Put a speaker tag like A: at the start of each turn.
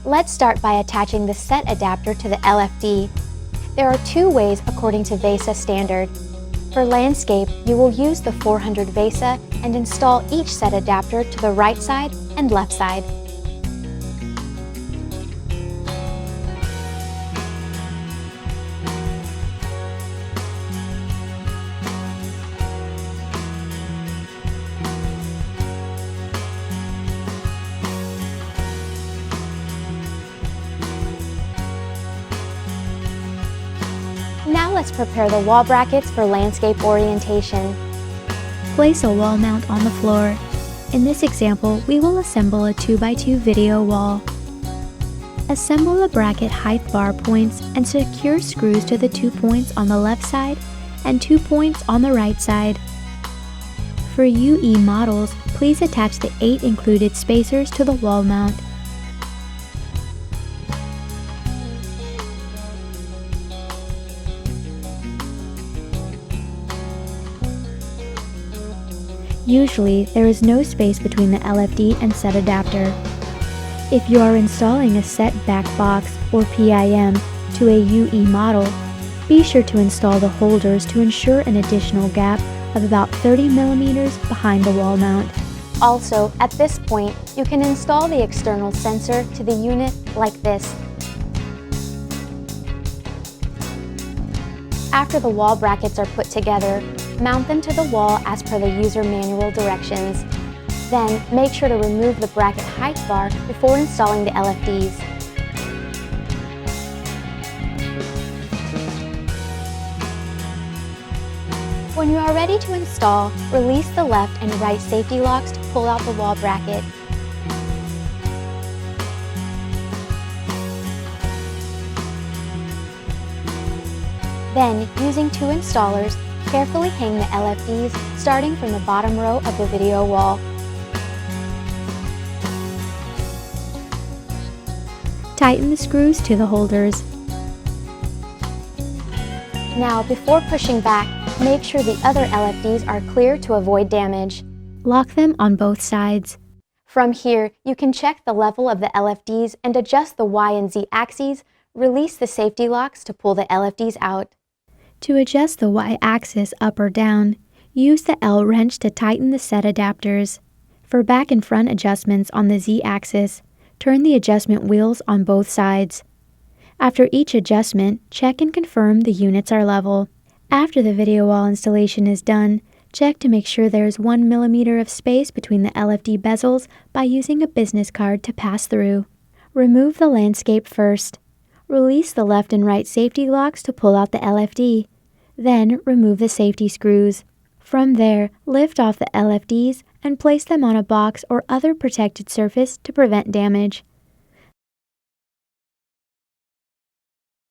A: Let's start by attaching the set adapter to the LFD. There are two ways according to VESA standard. For landscape, you will use the 400 VESA and install each set adapter to the right side and left side. Now let's prepare the wall brackets for landscape orientation.
B: Place a wall mount on the floor. In this example, we will assemble a 2x2 video wall. Assemble the bracket height bar points and secure screws to the 2 points on the left side and 2 points on the right side. For UE models, please attach the 8 included spacers to the wall mount. Usually, there is no space between the LFD and set adapter. If you are installing a set back box or PIM to a UE model, be sure to install the holders to ensure an additional gap of about 30 mm behind the wall mount.
A: Also, at this point, you can install the external sensor to the unit like this. After the wall brackets are put together, mount them to the wall as per the user manual directions. Then, make sure to remove the bracket height bar before installing the LFDs. When you are ready to install, release the left and right safety locks to pull out the wall bracket. Then, using 2 installers, carefully hang the LFDs starting from the bottom row of the video wall.
B: Tighten the screws to the holders.
A: Now, before pushing back, make sure the other LFDs are clear to avoid damage.
B: Lock them on both sides.
A: From here, you can check the level of the LFDs and adjust the Y and Z axes. Release the safety locks to pull the LFDs out.
B: To adjust the Y-axis up or down, use the L wrench to tighten the set adapters. For back and front adjustments on the Z-axis, turn the adjustment wheels on both sides. After each adjustment, check and confirm the units are level. After the video wall installation is done, check to make sure there is 1 mm of space between the LFD bezels by using a business card to pass through. Remove the landscape first. Release the left and right safety locks to pull out the LFD. Then remove the safety screws. From there, lift off the LFDs and place them on a box or other protected surface to prevent damage.